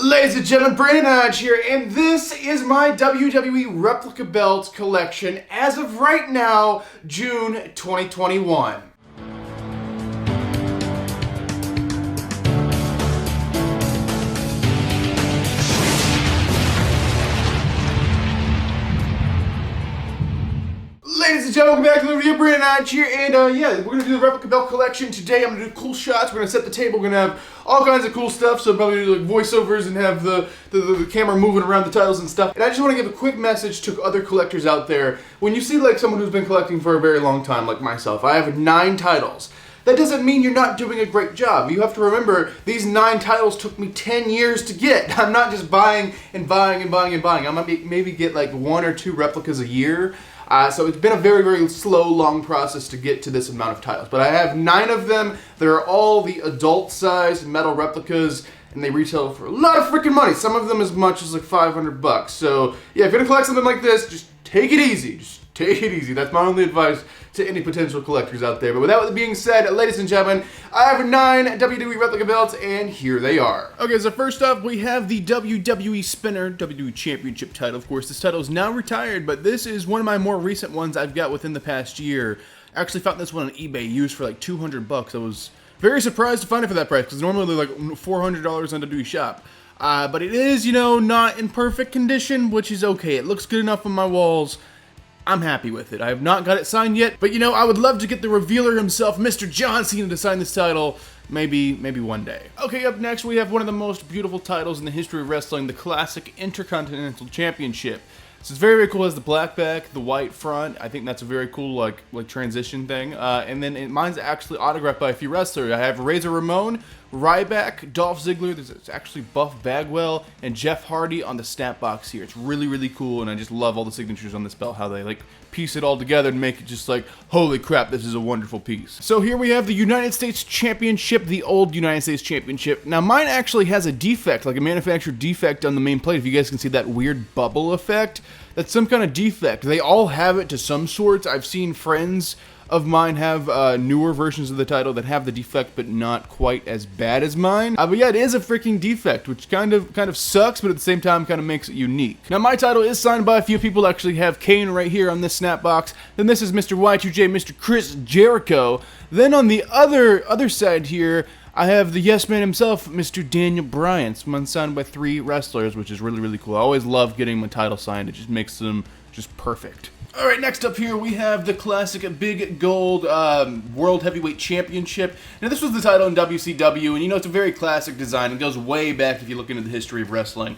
Ladies and gentlemen, Brandon Hodge here, and this is my WWE Replica Belt collection as of right now, June 2021. Ladies and gentlemen, welcome back to the video. Brandon Hodge here, and we're going to do the Replica Belt collection today. I'm going to do cool shots, we're going to set the table, we're going to have all kinds of cool stuff, so probably do like voiceovers and have the camera moving around the titles and stuff. And I just want to give a quick message to other collectors out there. When you see like someone who's been collecting for a very long time, like myself, I have 9 titles. That doesn't mean you're not doing a great job. You have to remember, these 9 titles took me 10 years to get. I'm not just buying and buying and buying and buying. I might maybe get like 1 or 2 replicas a year. So it's been a very, very slow, long process to get to this amount of titles. But I have 9 of them. They're all the adult-sized metal replicas, and they retail for a lot of freaking money. Some of them as much as like $500. So yeah, if you're gonna collect something like this, just take it easy. Just take it easy. That's my only advice to any potential collectors out there. But with that being said, ladies and gentlemen, I have 9 WWE Replica belts, and here they are. Okay, so first up, we have the WWE Spinner WWE Championship title. Of course, this title is now retired, but this is one of my more recent ones I've got within the past year. I actually found this one on eBay used for like $200. I was very surprised to find it for that price, because normally they're like $400 on WWE Shop. But it is, you know, not in perfect condition, which is okay. It looks good enough on my walls. I'm happy with it. I have not got it signed yet, but you know, I would love to get the revealer himself, Mr. John Cena, to sign this title. Maybe one day. Okay, up next we have one of the most beautiful titles in the history of wrestling, the classic Intercontinental Championship. This is very, very cool. It has the black back, the white front. I think that's a very cool like transition thing. And then mine's actually autographed by a few wrestlers. I have Razor Ramon, Ryback, Dolph Ziggler, there's actually Buff Bagwell, and Jeff Hardy on the snap box here. It's really, really cool, and I just love all the signatures on this belt, how they like piece it all together and make it just like, holy crap, this is a wonderful piece. So here we have the United States Championship, the old United States Championship. Now mine actually has a defect, like a manufacturer defect on the main plate. If you guys can see that weird bubble effect, that's some kind of defect. They all have it to some sorts. I've seen friends of mine have newer versions of the title that have the defect, but not quite as bad as mine. But yeah, it is a freaking defect, which kind of sucks, but at the same time kind of makes it unique. Now my title is signed by a few people. I actually have Kane right here on this snap box. Then this is Mr. Y2J, Mr. Chris Jericho. Then on the other side here, I have the Yes Man himself, Mr. Daniel Bryan. Mine's signed by 3 wrestlers, which is really, really cool. I always love getting my title signed. It just makes them just perfect. Alright, next up here we have the classic Big Gold World Heavyweight Championship. Now this was the title in WCW, and you know it's a very classic design. It goes way back if you look into the history of wrestling.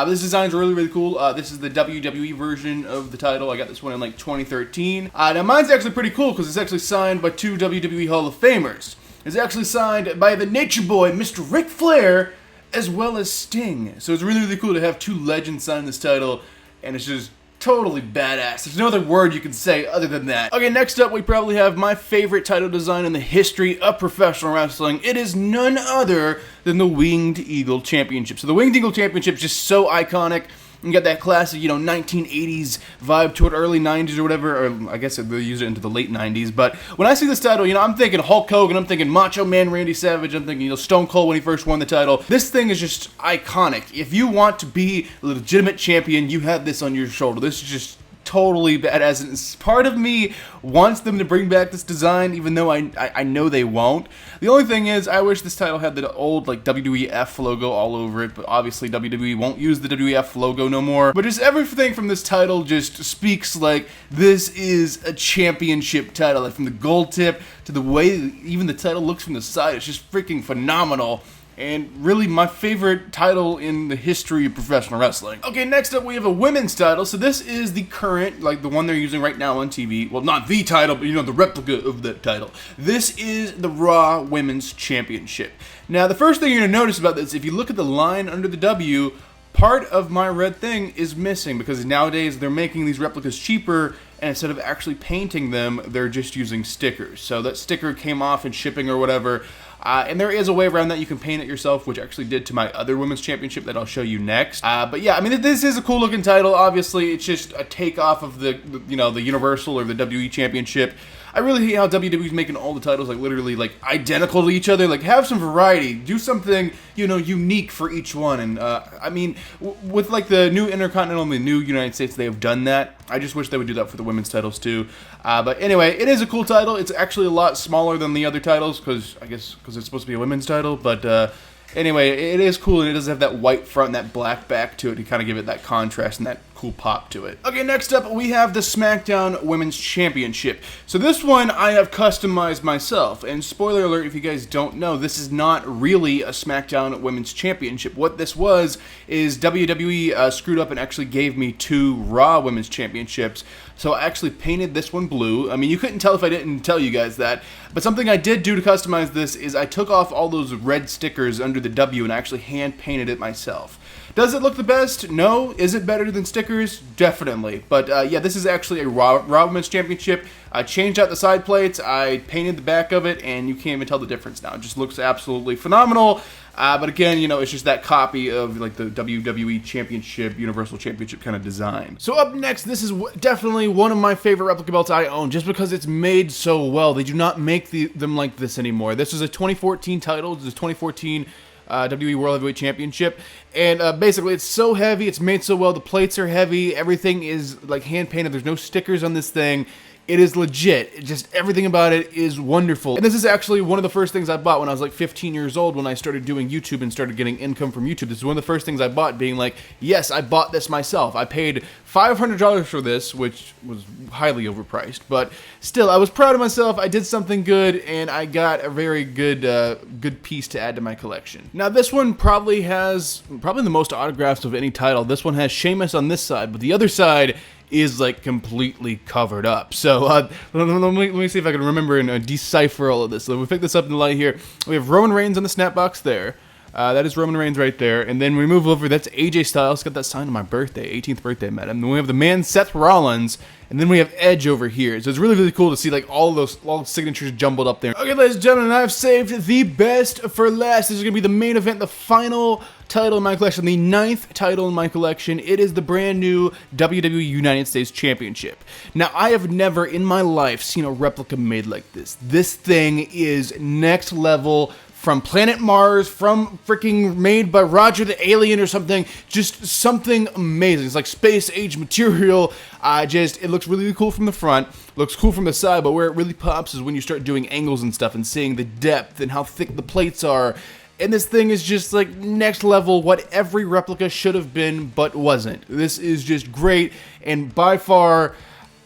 This design's really, really cool. This is the WWE version of the title. I got this one in like 2013. Now mine's actually pretty cool because it's actually signed by 2 WWE Hall of Famers. It's actually signed by the Nature Boy, Mr. Ric Flair, as well as Sting. So it's really, really cool to have 2 legends sign this title, and it's just totally badass. There's no other word you can say other than that. Okay, next up we probably have my favorite title design in the history of professional wrestling. It is none other than the Winged Eagle Championship. So the Winged Eagle Championship is just so iconic. You got that classic, you know, 1980s vibe to it, early 90s or whatever, or I guess they used it into the late 90s, but when I see this title, you know, I'm thinking Hulk Hogan, I'm thinking Macho Man Randy Savage, I'm thinking, you know, Stone Cold when he first won the title. This thing is just iconic. If you want to be a legitimate champion, you have this on your shoulder. This is just totally badass, and part of me wants them to bring back this design, even though I know they won't. The only thing is, I wish this title had the old like WWF logo all over it, but obviously WWE won't use the WWF logo no more. But just everything from this title just speaks like this is a championship title. Like from the gold tip to the way even the title looks from the side, it's just freaking phenomenal. And really my favorite title in the history of professional wrestling. Okay, next up we have a women's title. So this is the current, like the one they're using right now on TV. Well, not the title, but you know, the replica of the title. This is the Raw Women's Championship. Now, the first thing you're gonna notice about this, if you look at the line under the W, part of my red thing is missing because nowadays they're making these replicas cheaper, and instead of actually painting them, they're just using stickers. So that sticker came off in shipping or whatever. And there is a way around that. You can paint it yourself, which I actually did to my other women's championship that I'll show you next. But yeah, I mean, this is a cool looking title. Obviously, it's just a takeoff of the Universal or the WWE Championship. I really hate how WWE's making all the titles like literally like identical to each other. Like, have some variety, do something unique for each one. And I mean, with like the new Intercontinental and the new United States, they have done that. I just wish they would do that for the women's titles too. But anyway, it is a cool title. It's actually a lot smaller than the other titles because it's supposed to be a women's title. But anyway, it is cool, and it does have that white front and that black back to it to kind of give it that contrast and that cool pop to it. Okay, next up we have the SmackDown Women's Championship. So this one I have customized myself, and spoiler alert if you guys don't know, this is not really a SmackDown Women's Championship. What this was is WWE screwed up and actually gave me 2 Raw Women's Championships. So I actually painted this one blue. I mean, you couldn't tell if I didn't tell you guys that, but something I did do to customize this is I took off all those red stickers under the W and I actually hand painted it myself. Does it look the best? No. Is it better than stickers? Definitely. But yeah, this is actually a Raw Women's Championship. I changed out the side plates, I painted the back of it, and you can't even tell the difference now. It just looks absolutely phenomenal. But again, it's just that copy of like the WWE Championship, Universal Championship kind of design. So up next, this is definitely one of my favorite replica belts I own, just because it's made so well. They do not make them like this anymore. This is a 2014 title. This is 2014 WWE World Heavyweight Championship, and basically it's so heavy, it's made so well, the plates are heavy, everything is like hand painted, there's no stickers on this thing. It is legit. Just everything about it is wonderful. And this is actually one of the first things I bought when I was like 15 years old, when I started doing YouTube and started getting income from YouTube. This is one of the first things I bought, being like, yes, I bought this myself. I paid $500 for this, which was highly overpriced, but still, I was proud of myself. I did something good, and I got a very good piece to add to my collection. Now, this one probably has the most autographs of any title. This one has Sheamus on this side, but the other side is like completely covered up. So let me see if I can remember and decipher all of this. So we pick this up in the light here. We have Roman Reigns on the snap box there. That is Roman Reigns right there. And then we move over, that's AJ Styles. Got that signed on my birthday, 18th birthday, met him. Then we have the man Seth Rollins. And then we have Edge over here. So it's really, really cool to see like all those signatures jumbled up there. Okay, ladies and gentlemen, I've saved the best for last. This is going to be the main event, the final title in my collection, the 9th title in my collection. It is the brand new WWE United States Championship. Now, I have never in my life seen a replica made like this. This thing is next level. From planet Mars, from freaking made by Roger the Alien or something, just something amazing. It's like space age material. It looks really, really cool from the front, looks cool from the side, but where it really pops is when you start doing angles and stuff and seeing the depth and how thick the plates are. And this thing is just like next level, what every replica should have been but wasn't. This is just great, and by far,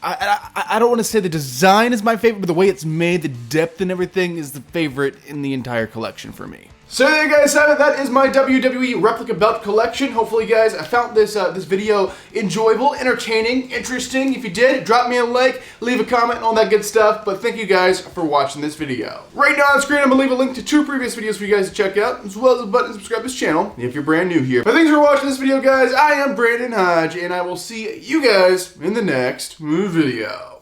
I don't want to say the design is my favorite, but the way it's made, the depth and everything is the favorite in the entire collection for me. So there you guys have it. That is my WWE replica belt collection. Hopefully you guys found this video enjoyable, entertaining, interesting. If you did, drop me a like, leave a comment, and all that good stuff. But thank you guys for watching this video. Right now on the screen, I'm going to leave a link to 2 previous videos for you guys to check out, as well as a button to subscribe to this channel if you're brand new here. But thanks for watching this video, guys. I am Brandon Hodge, and I will see you guys in the next video.